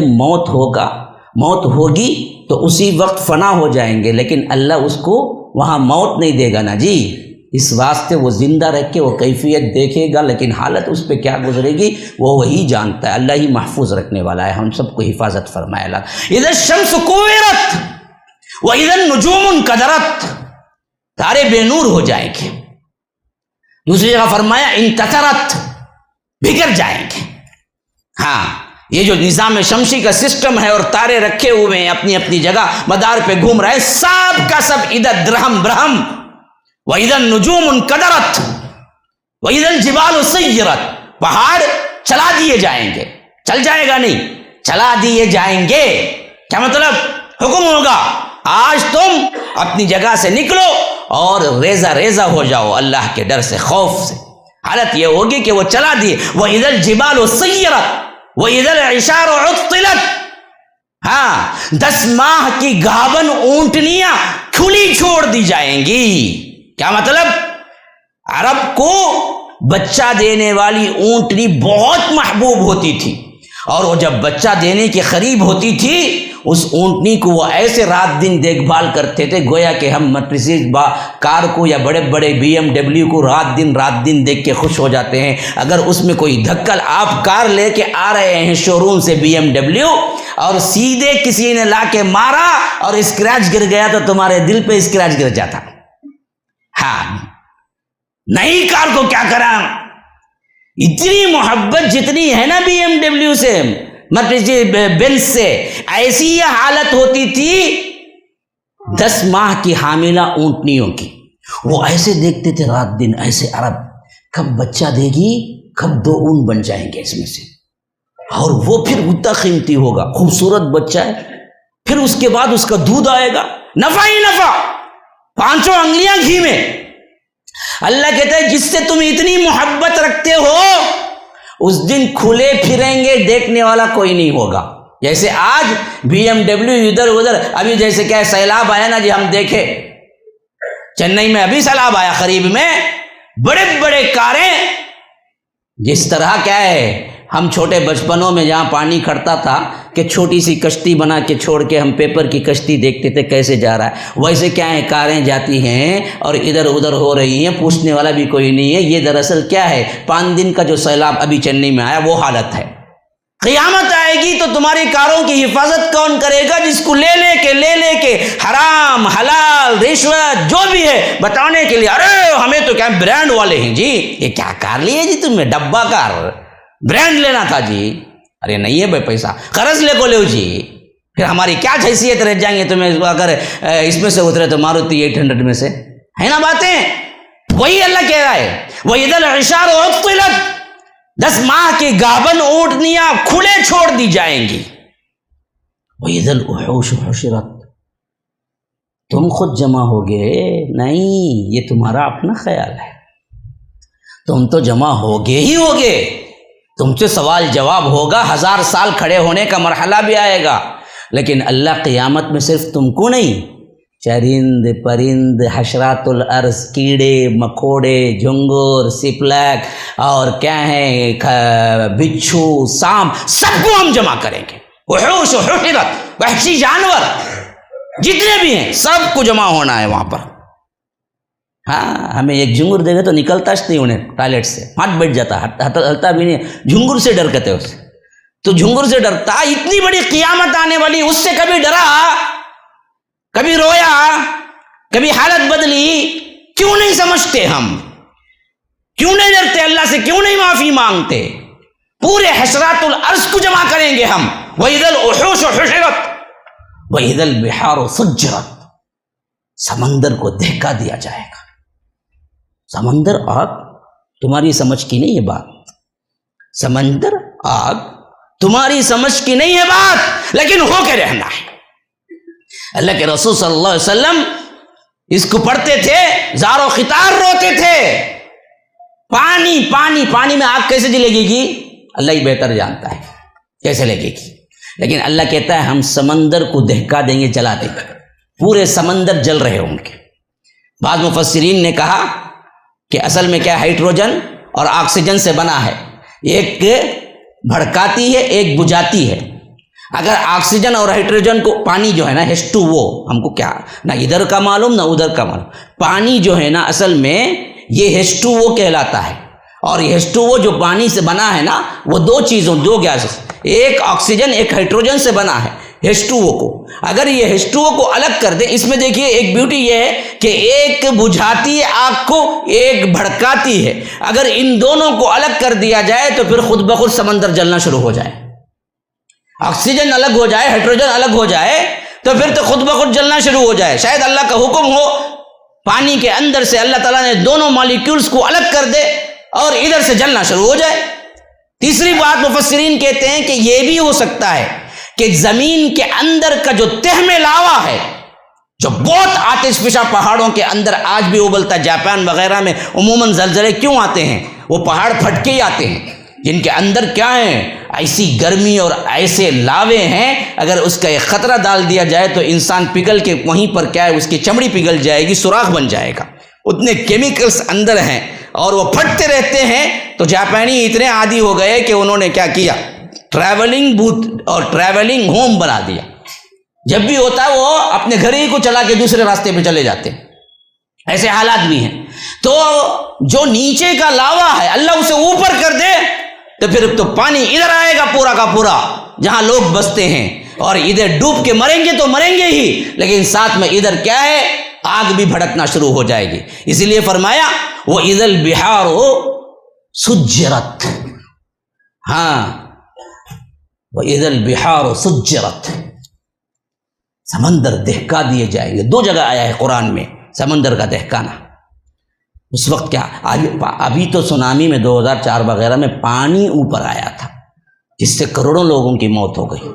موت ہوگی تو اسی وقت فنا ہو جائیں گے، لیکن اللہ اس کو وہاں موت نہیں دے گا نا جی، اس واسطے وہ زندہ رکھ کے وہ کیفیت دیکھے گا، لیکن حالت اس پہ کیا گزرے گی وہ وہی جانتا ہے، اللہ ہی محفوظ رکھنے والا ہے، ہم سب کو حفاظت فرمائے اللہ۔ اذا الشمس کوورت واذا النجوم انکدرت، تارے بے نور ہو جائیں گے۔ دوسری جگہ فرمایا انتثرت، بکھر جائیں گے۔ ہاں، یہ جو نظام شمسی کا سسٹم ہے اور تارے رکھے ہوئے ہیں اپنی اپنی جگہ مدار پہ گھوم رہے ہیں، سب کا سب ادھر درہم برہم۔ وَإِذَا النُّجُومُ انْكَدَرَتْ وَإِذَا الْجِبَالُ سُيِّرَتْ، پہاڑ چلا دیے جائیں گے، چل جائے گا نہیں، چلا دیے جائیں گے۔ کیا مطلب؟ حکم ہوگا آج تم اپنی جگہ سے نکلو اور ریزہ ریزہ ہو جاؤ اللہ کے ڈر سے، خوف سے۔ حالت یہ ہوگی کہ وہ چلا دیے۔ وَإِذَا الْجِبَالُ سُيِّرَتْ وَإِذَا الْعِشَارُ عُطِّلَتْ، ہاں 10 ماہ کی گابن اونٹنیاں کھلی چھوڑ دی جائیں گی۔ کیا مطلب؟ عرب کو بچہ دینے والی اونٹنی بہت محبوب ہوتی تھی، اور وہ جب بچہ دینے کے قریب ہوتی تھی اس اونٹنی کو وہ ایسے رات دن دیکھ بھال کرتے تھے گویا کہ ہم مرسیڈیز کار کو یا بڑے بڑے BMW کو رات دن دیکھ کے خوش ہو جاتے ہیں۔ اگر اس میں کوئی دھکل، آپ کار لے کے آ رہے ہیں شو روم سے BMW اور سیدھے کسی نے لا کے مارا اور اسکریچ گر گیا تو تمہارے دل پہ اسکریچ گر جاتا۔ ہاں، نئی کار کو کیا کرا، اتنی محبت جتنی ہے نا BMW سے، مرسیڈیز بینز سے، ایسی یہ حالت ہوتی تھی 10 ماہ کی حاملہ اونٹنیوں کی۔ وہ ایسے دیکھتے تھے رات دن، ایسے عرب کب بچہ دے گی، کب 2 اون بن جائیں گے اس میں سے، اور وہ پھر اتنا قیمتی ہوگا، خوبصورت بچہ ہے، پھر اس کے بعد اس کا دودھ آئے گا، نفع ہی نفع، 5 انگلیاں گھی میں۔ اللہ کہتا ہے جس سے تم اتنی محبت رکھتے ہو اس دن کھلے پھریں گے، دیکھنے والا کوئی نہیں ہوگا۔ جیسے آج BMW ادھر ادھر، ابھی جیسے کیا سیلاب آیا نا جی، ہم دیکھے چنئی میں ابھی سیلاب آیا قریب میں، بڑے بڑے کاریں، جس طرح کیا ہے ہم چھوٹے بچپنوں میں جہاں پانی کھڑتا تھا کہ چھوٹی سی کشتی بنا کے چھوڑ کے ہم پیپر کی کشتی دیکھتے تھے کیسے جا رہا ہے، ویسے کیا ہے کاریں جاتی ہیں اور ادھر ادھر ہو رہی ہیں، پوچھنے والا بھی کوئی نہیں ہے۔ یہ دراصل کیا ہے، 5 دن کا جو سیلاب ابھی چنئی میں آیا وہ حالت ہے۔ قیامت آئے گی تو تمہاری کاروں کی حفاظت کون کرے گا؟ جس کو لے لے کے حرام حلال رشوت جو بھی ہے بتانے کے لیے، ارے ہمیں تو کیا برانڈ والے ہیں جی، یہ کیا کار لیے جی تم نے، ڈبہ کار، برانڈ لینا تھا جی، ارے نہیں ہے بھائی پیسہ قرض لے کو لو جی، پھر ہماری کیا حیثیت رہ جائیں گے تمہیں اگر اس میں سے اترے تو ماروتی 800 میں سے، ہے نا باتیں؟ وہی اللہ کہہ رہا ہے وَإِذَا الْعِشَارُ عُطِّلَتْ، 10 ماہ کی گابن اونٹنیاں کھلے چھوڑ دی جائیں گی۔ وَإِذَا الْوُحُوشُ حُشِرَتْ، تم خود جمع ہوگے نہیں، یہ تمہارا اپنا خیال ہے، تم تو جمع ہوگے ہی ہوگے، تم سے سوال جواب ہوگا، 1000 سال کھڑے ہونے کا مرحلہ بھی آئے گا، لیکن اللہ قیامت میں صرف تم کو نہیں، چرند پرند حشرات الارض، کیڑے مکوڑے جھنگر سپلک اور کیا ہے بچھو سانپ، سب کو ہم جمع کریں گے۔ وحوش و حشرت، وحشی جانور جتنے بھی ہیں سب کو جمع ہونا ہے وہاں پر۔ ہاں، ہمیں ایک جھنگر دے گا تو نکلتا نہیں انہیں ٹوائلٹ سے، ہاتھ بیٹھ جاتا، ہلتا بھی نہیں، جھنگر سے ڈر کہتے اسے، تو جھنگر سے ڈرتا۔ اتنی بڑی قیامت آنے والی، اس سے کبھی ڈرا، کبھی رویا، کبھی حالت بدلی؟ کیوں نہیں سمجھتے ہم؟ کیوں نہیں ڈرتے اللہ سے؟ کیوں نہیں معافی مانگتے؟ پورے حشرات الارض کو جمع کریں گے ہم۔ وَإِذَا الْوُحُوشُ حُشِرَتْ وَإِذَا الْبِحَارُ سُجِّرَتْ، سمندر کو دہکا دیا جائے گا۔ سمندر آگ، تمہاری سمجھ کی نہیں ہے بات، سمندر آگ تمہاری سمجھ کی نہیں ہے بات، لیکن ہو کے رہنا ہے۔ اللہ کے رسول صلی اللہ علیہ وسلم اس کو پڑھتے تھے، زار و خطار روتے تھے، پانی پانی پانی میں آگ کیسے جلے گی؟ اللہ ہی بہتر جانتا ہے کیسے لگے گی، لیکن اللہ کہتا ہے ہم سمندر کو دہکا دیں گے، جلا دیں گے۔ پورے سمندر جل رہے ہوں گے۔ بعض مفسرین نے کہا کہ اصل میں کیا ہائیڈروجن اور آکسیجن سے بنا ہے، ایک بھڑکاتی ہے ایک بجھاتی ہے۔ اگر آکسیجن اور ہائیڈروجن کو پانی جو ہے نا H2O، ہم کو کیا نہ ادھر کا معلوم نہ ادھر کا معلوم، پانی جو ہے نا اصل میں یہ H2O کہلاتا ہے، اور یہ H2O جو پانی سے بنا ہے نا وہ دو گیسز، ایک آکسیجن ایک ہائیڈروجن سے بنا ہے H2O کو۔ اگر یہ H2O کو الگ کر دیں، اس میں دیکھیے ایک بیوٹی یہ ہے کہ ایک بجھاتی ہے آگ کو ایک بھڑکاتی ہے، اگر ان دونوں کو الگ کر دیا جائے تو پھر خود بخود سمندر جلنا شروع ہو جائے۔ آکسیجن الگ ہو جائے ہائیڈروجن الگ ہو جائے تو پھر تو خود بخود جلنا شروع ہو جائے۔ شاید اللہ کا حکم ہو، پانی کے اندر سے اللہ تعالیٰ نے دونوں مالیکیولز کو الگ کر دے اور ادھر سے جلنا شروع ہو جائے۔ تیسری بات مفسرین کہتے ہیں کہ یہ بھی ہو سکتا ہے کہ زمین کے اندر کا جو تہ میں لاوا ہے، جو بہت آتش فشاں پہاڑوں کے اندر آج بھی ابلتا، جاپان وغیرہ میں عموماً زلزلے کیوں آتے ہیں؟ وہ پہاڑ پھٹ کے ہی آتے ہیں، جن کے اندر کیا ہے، ایسی گرمی اور ایسے لاوے ہیں، اگر اس کا ایک خطرہ ڈال دیا جائے تو انسان پگھل کے وہیں پر کیا ہے، اس کی چمڑی پگھل جائے گی، سوراخ بن جائے گا، اتنے کیمیکلز اندر ہیں اور وہ پھٹتے رہتے ہیں۔ تو جاپانی اتنے عادی ہو گئے کہ انہوں نے کیا کیا، ٹریولنگ بوتھ اور ٹریولنگ ہوم بنا دیا، جب بھی ہوتا ہے وہ اپنے گھر ہی کو چلا کے دوسرے راستے پہ چلے جاتے ہیں۔ ایسے حالات بھی ہیں۔ تو جو نیچے کا لاوا ہے اللہ اسے اوپر کر دے تو پھر تو پانی ادھر آئے گا پورا کا پورا جہاں لوگ بستے ہیں، اور ادھر ڈوب کے مریں گے تو مریں گے ہی، لیکن ساتھ میں ادھر کیا ہے، آگ بھی بھڑکنا شروع ہو جائے گی۔ اسی لیے فرمایا وہ اذا البحار سجرت، ہاں وہ اذا البحار سجرت، سمندر دہکا دیے جائیں گے۔ دو جگہ آیا ہے قرآن میں سمندر کا دہکانا۔ اس وقت کیا، ابھی تو سونامی میں 2004 وغیرہ میں پانی اوپر آیا تھا جس سے کروڑوں لوگوں کی موت ہو گئی۔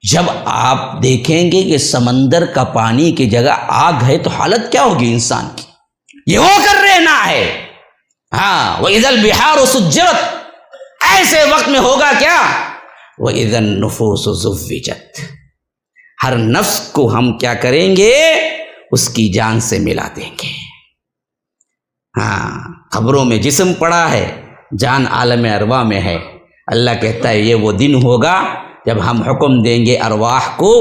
جب آپ دیکھیں گے کہ سمندر کا پانی کی جگہ آگ ہے تو حالت کیا ہوگی انسان کی، یہ ہو کر رہنا ہے۔ ہاں وَإِذَا الْبِحَارُ سُجِّرَتْ، ایسے وقت میں ہوگا کیا، وَإِذَا النُّفُوسُ زُوِّجَتْ، ہر نفس کو ہم کیا کریں گے، اس کی جان سے ملا دیں گے۔ ہاں قبروں میں جسم پڑا ہے، جان عالم ارواح میں ہے۔ اللہ کہتا ہے یہ وہ دن ہوگا جب ہم حکم دیں گے ارواح کو،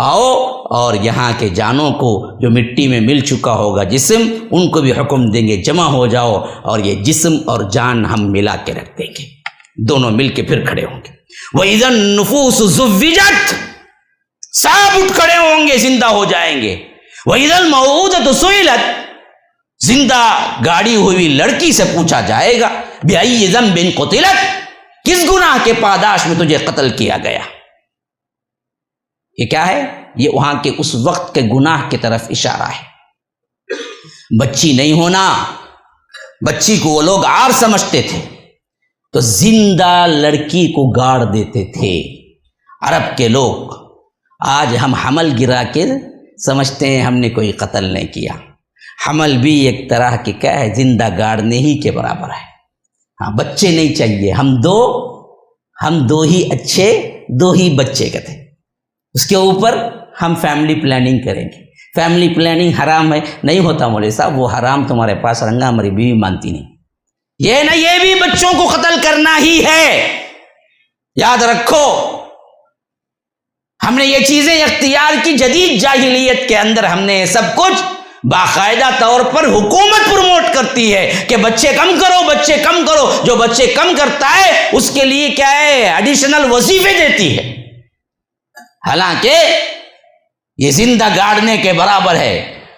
آؤ، اور یہاں کے جانوں کو جو مٹی میں مل چکا ہوگا جسم، ان کو بھی حکم دیں گے جمع ہو جاؤ، اور یہ جسم اور جان ہم ملا کے رکھ دیں گے، دونوں مل کے پھر کھڑے ہوں گے۔ وَإِذَا النُّفُوسُ زُوِّجَتْ، سب اٹھ کھڑے ہوں گے، زندہ ہو جائیں گے۔ وَإِذَا الْمَوْءُودَةُ سُئِلَتْ، زندہ گاڑی ہوئی لڑکی سے پوچھا جائے گا بِأَيِّ ذَنبٍ قُتِلَتْ، کس گناہ کے پاداش میں تجھے قتل کیا گیا۔ یہ کیا ہے، یہ وہاں کے اس وقت کے گناہ کی طرف اشارہ ہے۔ بچی نہیں ہونا، بچی کو وہ لوگ عار سمجھتے تھے تو زندہ لڑکی کو گاڑ دیتے تھے عرب کے لوگ۔ آج ہم حمل گرا کے سمجھتے ہیں ہم نے کوئی قتل نہیں کیا۔ حمل بھی ایک طرح کی کیا ہے، زندہ گاڑنے ہی کے برابر ہے۔ ہاں بچے نہیں چاہیے، ہم دو ہی اچھے، دو ہی بچے کا تھے، اس کے اوپر ہم فیملی پلاننگ کریں گے۔ فیملی پلاننگ حرام ہے نہیں ہوتا مولوی صاحب، وہ حرام تمہارے پاس رنگا ہماری بیوی مانتی نہیں، یہ نہ، یہ بھی بچوں کو قتل کرنا ہی ہے، یاد رکھو۔ ہم نے یہ چیزیں اختیار کی جدید جاہلیت کے اندر، ہم نے سب کچھ باقاعدہ طور پر حکومت پروموٹ کرتی ہے کہ بچے کم کرو، بچے کم کرو، جو بچے کم کرتا ہے اس کے لیے کیا ہے، ایڈیشنل وظیفے دیتی ہے، حالانکہ یہ زندہ گاڑنے کے برابر ہے۔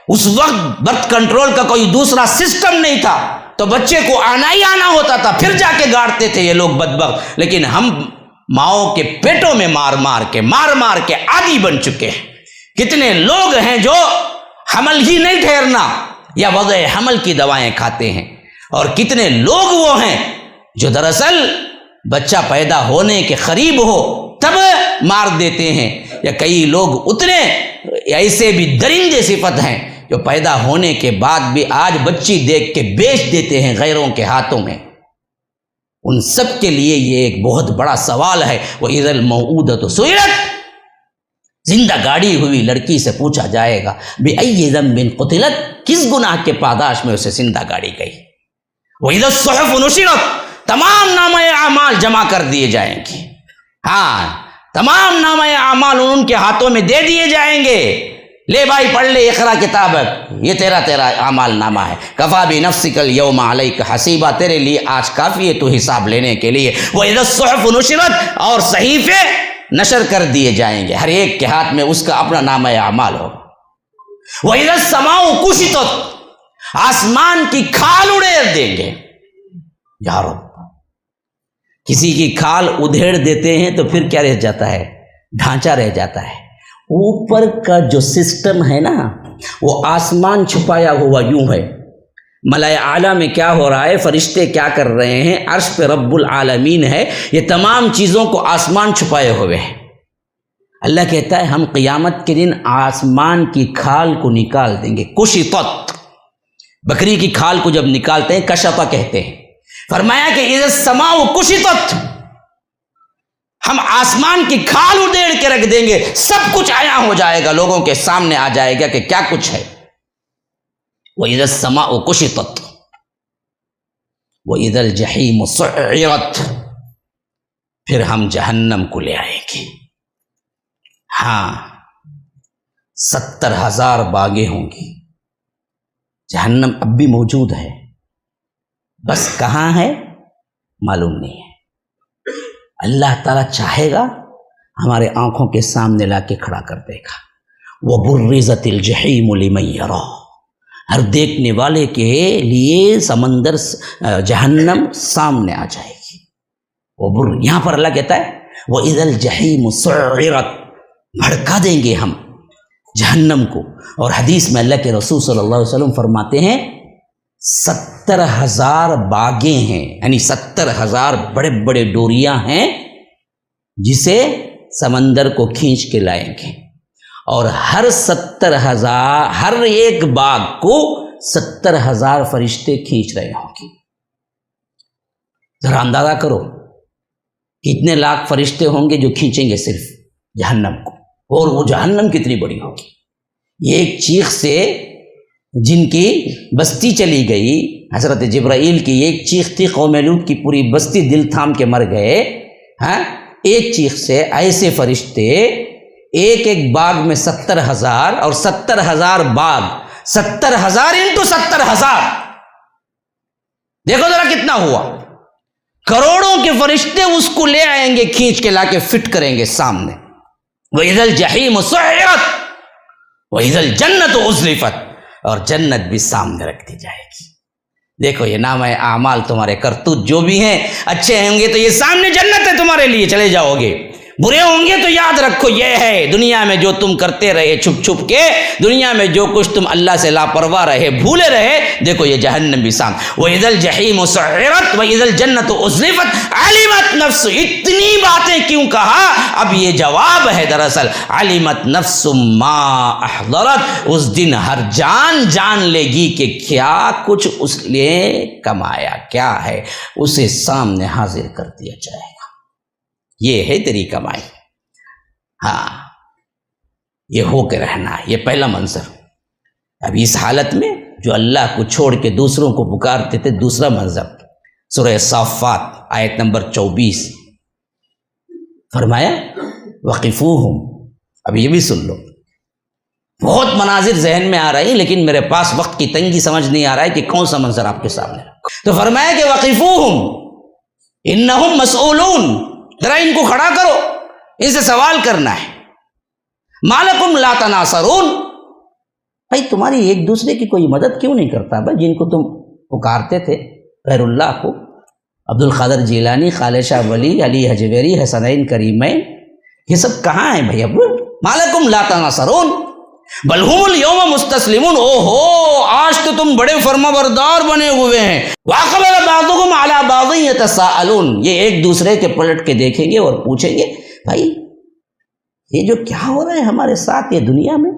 اس وقت برتھ کنٹرول کا کوئی دوسرا سسٹم نہیں تھا تو بچے کو آنا ہی آنا ہوتا تھا، پھر جا کے گاڑتے تھے یہ لوگ بدبخت، لیکن ہم ماؤں کے پیٹوں میں مار مار کے عادی بن چکے ہیں۔ کتنے لوگ ہیں جو حمل ہی نہیں ٹھہرنا یا وضع حمل کی دوائیں کھاتے ہیں، اور کتنے لوگ وہ ہیں جو دراصل بچہ پیدا ہونے کے قریب ہو تب مار دیتے ہیں، یا کئی لوگ اتنے ایسے بھی درندے صفت ہیں جو پیدا ہونے کے بعد بھی آج بچی دیکھ کے بیچ دیتے ہیں غیروں کے ہاتھوں میں۔ ان سب کے لیے یہ ایک بہت بڑا سوال ہے، وَإِذَا الْمَوْءُودَةُ سُئِلَتْ، زندہ گاڑی ہوئی لڑکی سے پوچھا جائے گا بِأَيِّ ذَنبٍ قُتِلَتْ، کس گناہ کے پاداش میں اسے زندہ گاڑی گئی. وَإِذَا الصُّحُفُ نُشِرَتْ، تمام نامہ اعمال جمع کر دیے جائیں گے. ہاں، تمام نامہ اعمال ان کے ہاتھوں میں دے دیے جائیں گے. لے بھائی پڑھ لے، اقرا کتابک، یہ تیرا اعمال نامہ ہے. کفا بنفسک اليوم علیک حسیبا، تیرے لیے آج کافی ہے تو حساب لینے کے لیے. وَإِذَا الصُّحُفُ نُشِرَتْ، اور صحیفے نشر کر دیے جائیں گے، ہر ایک کے ہاتھ میں اس کا اپنا نامہ اعمال ہوگا. وَإِذَا السَّمَاءُ كُشِطَتْ، آسمان کی کھال اڑیڑ دیں گے. یارو، کسی کی کھال ادھیڑ دیتے ہیں تو پھر کیا رہ جاتا ہے؟ ڈھانچہ رہ جاتا ہے. اوپر کا جو سسٹم ہے نا، وہ آسمان چھپایا ہوا یوں ہے. ملائے اعلیٰ میں کیا ہو رہا ہے، فرشتے کیا کر رہے ہیں، عرش پہ رب العالمین ہے، یہ تمام چیزوں کو آسمان چھپائے ہوئے ہیں. اللہ کہتا ہے ہم قیامت کے دن آسمان کی کھال کو نکال دیں گے. کشطت، بکری کی کھال کو جب نکالتے ہیں کشطہ کہتے ہیں. فرمایا کہ اذا السماء کشطت، ہم آسمان کی کھال ادھیڑ کے رکھ دیں گے، سب کچھ عیاں ہو جائے گا، لوگوں کے سامنے آ جائے گا کہ کیا کچھ ہے. وَإِذَا السَّمَاءُ كُشِطَتْ وَإِذَا الْجَحِيمُ سُعِّرَتْ، پھر ہم جہنم کو لے آئیں گے. ہاں، 70,000 باغیں ہوں گی. جہنم اب بھی موجود ہے، بس کہاں ہے معلوم نہیں ہے. اللہ تعالیٰ چاہے گا ہمارے آنکھوں کے سامنے لا کے کھڑا کر دے گا. وَبُرِّزَتِ الْجَحِيمُ لِمَن يَرَىٰ، ہر دیکھنے والے کے لیے سمندر جہنم سامنے آ جائے گی. یہاں پر اللہ کہتا ہے وَإِذَا الْجَحِيمُ سُعِّرَتْ، بھڑکا دیں گے ہم جہنم کو. اور حدیث میں اللہ کے رسول صلی اللہ علیہ وسلم فرماتے ہیں 70,000 باغیں ہیں، یعنی 70,000 بڑے بڑے ڈوریاں ہیں جسے سمندر کو کھینچ کے لائیں گے. اور ہر 70,000، ہر ایک باغ کو 70,000 فرشتے کھینچ رہے ہوں گے. ذرا اندازہ کرو کتنے لاکھ فرشتے ہوں گے جو کھینچیں گے صرف جہنم کو. اور وہ جہنم کتنی بڑی ہوگی. یہ ایک چیخ سے جن کی بستی چلی گئی، حضرت جبرائیل کی ایک چیخ تھی، قوم لوط کی پوری بستی دل تھام کے مر گئے. ہاں، ایک چیخ سے ایسے فرشتے ایک ایک باغ میں 70,000، اور 70,000 باغ، 70,000 انٹو 70,000، دیکھو ذرا کتنا ہوا. کروڑوں کے فرشتے اس کو لے آئیں گے، کھینچ کے لا کے فٹ کریں گے سامنے. وَإِذَا الْجَحِيمُ سُعِّرَتْ وَإِذَا الْجَنَّةُ أُزْلِفَتْ، اور جنت بھی سامنے رکھ دی جائے گی. دیکھو یہ نامہ اعمال، تمہارے کرتوت جو بھی ہیں اچھے ہوں گے تو یہ سامنے جنت ہے تمہارے لیے، چلے جاؤ گے. برے ہوں گے تو یاد رکھو یہ ہے دنیا میں جو تم کرتے رہے چھپ چھپ کے، دنیا میں جو کچھ تم اللہ سے لاپرواہ رہے، بھولے رہے، دیکھو یہ جہنم بھی سامنے. وَإِذَا الْجَحِيمُ سُعِّرَتْ وَإِذَا الْجَنَّةُ أُزْلِفَتْ عَلِمَتْ نَفْسُ، اتنی باتیں کیوں کہا؟ اب یہ جواب ہے دراصل. عَلِمَتْ نَفْسٌ مَا أَحْضَرَتْ، اس دن ہر جان جان لے گی کہ کیا کچھ اس نے کمایا، کیا ہے اسے سامنے حاضر کر دیا جائے گا. یہ ہے تیری کمائی. ہاں، یہ ہو کے رہنا ہے. یہ پہلا منظر. اب اس حالت میں جو اللہ کو چھوڑ کے دوسروں کو پکارتے تھے، دوسرا منظر سورہ صافات آیت نمبر 24 فرمایا وقفوہم. اب یہ بھی سن لو، بہت مناظر ذہن میں آ رہی لیکن میرے پاس وقت کی تنگی، سمجھ نہیں آ رہا ہے کہ کون سا منظر آپ کے سامنے رکھو. تو فرمایا کہ وقفوہم انہم مسئولون، ذرا ان کو کھڑا کرو، ان سے سوال کرنا ہے. ما لکم لا تناصرون، بھائی تمہاری ایک دوسرے کی کوئی مدد کیوں نہیں کرتا؟ بھائی جن کو تم پکارتے تھے غیر اللہ کو، عبد القادر جیلانی، خالد شاہ ولی، علی حجویری، حسنین کریمین، یہ سب کہاں ہیں بھائی؟ اب ما لکم لا تناصرون بل ہم اليوم مستسلمون، او ہو آج تو تم بڑے فرما بردار بنے ہوئے ہیں. واقبل بعضکم علی بعض یتساءلون، یہ ایک دوسرے کے پلٹ کے دیکھیں گے اور پوچھیں گے بھائی یہ جو کیا ہو رہا ہے ہمارے ساتھ یہ دنیا میں،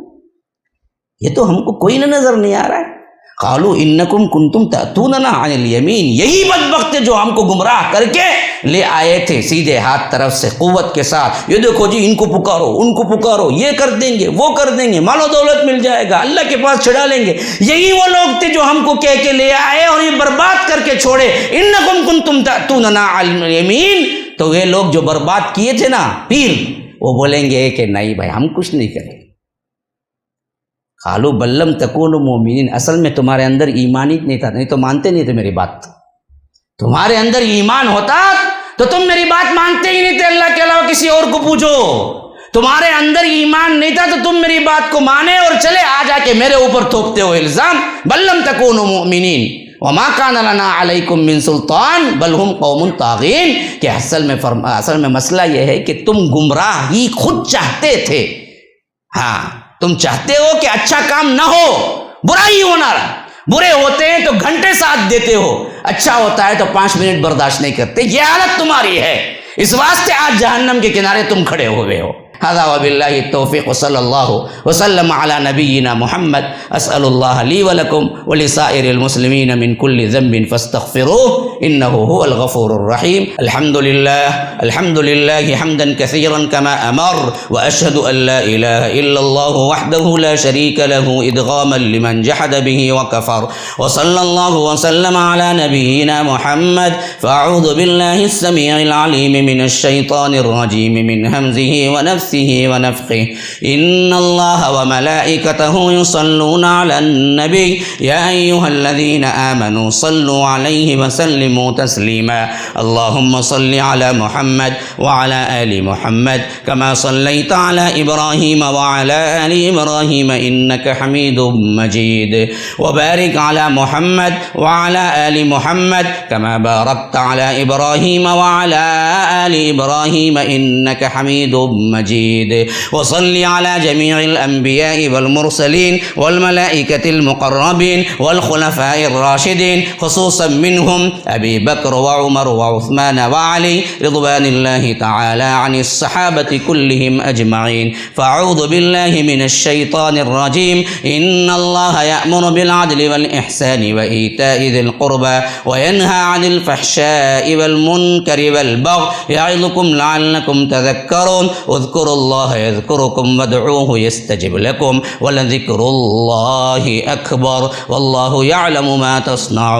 یہ تو ہم کو کوئی نہ نظر نہیں آ رہا ہے. قالوا انکم کنتم تأتوننا عن الیمین، یہی بدبخت جو ہم کو گمراہ کر کے لے آئے تھے سیدھے ہاتھ طرف سے قوت کے ساتھ، یہ دیکھو جی ان کو پکارو، ان کو پکارو، یہ کر دیں گے، وہ کر دیں گے، مال و دولت مل جائے گا، اللہ کے پاس چھڑا لیں گے۔ یہی وہ لوگ تھے جو ہم کو کہہ کے لے آئے اور یہ برباد کر کے چھوڑے، انکم کنتم تأتوننا علی الیمین۔ تو یہ لوگ جو برباد کیے تھے نا پیر، وہ بولیں گے کہ نہیں بھائی ہم کچھ نہیں کریں۔ قالوا بل لم تکونوا مؤمنین، اصل میں تمہارے اندر ایمان ہی نہیں تھا، نہیں تو مانتے نہیں تھے میری بات۔ تمہارے اندر ایمان ہوتا تو تم میری بات مانتے ہی نہیں تھے، اللہ کے علاوہ کسی اور کو پوچھو۔ تمہارے اندر ایمان نہیں تھا تو تم میری بات کو مانے اور چلے آ جا کے میرے اوپر تھوپتے ہو الزام۔ بل لم تکونوا مؤمنین وما کان لنا علیکم من سلطان بل ہم قوم طاغین، کہ اصل میں مسئلہ یہ ہے کہ تم گمراہ ہی خود چاہتے تھے۔ ہاں تم چاہتے ہو کہ اچھا کام نہ ہو، برا ہی ہونا رہا۔ برے ہوتے ہیں تو گھنٹے ساتھ دیتے ہو، اچھا ہوتا ہے تو 5 منٹ برداشت نہیں کرتے۔ یہ حالت تمہاری ہے، اس واسطے آج جہنم کے کنارے تم کھڑے ہوئے ہو۔ هذا وبالله التوفيق وصلى الله وسلم على نبينا محمد۔ أسأل الله لي ولكم ولسائر المسلمين من كل ذنب فاستغفروه إنه هو الغفور الرحيم۔ الحمد لله حمدا كثيرا كما أمر، وأشهد أن لا إله إلا الله وحده لا شريك له إدغاما لمن جحد به وكفر، وصلى الله وسلم على نبينا محمد۔ فأعوذ بالله السميع العليم من الشيطان الرجيم من همزه ونفسه ونفخه، إن الله وملائكته يصلون على النبي يا أيها الذين آمنوا صلوا عليه وسلموا تسليما۔ اللهم صل على محمد وعلى آل محمد كما صليت على إبراهيم وعلى آل إبراهيم إنك حميد مجيد، وبارك على محمد وعلى آل محمد كما باركت على إبراهيم وعلى آل إبراهيم إنك حميد مجيد، وصل على جميع الأنبياء والمرسلين والملائكة المقربين والخلفاء الراشدين، خصوصا منهم أبي بكر وعمر وعثمان وعلي رضوان الله تعالى عن الصحابة كلهم أجمعين۔ فأعوذ بالله من الشيطان الرجيم، إن الله يأمر بالعدل والإحسان وإيتاء ذي القربى وينهى عن الفحشاء والمنكر والبغي يعظكم لعلكم تذكرون، اذكروا الله يذكركم وادعوه يستجب لكم ولذكر الله أكبر والله يعلم ما تصنعون۔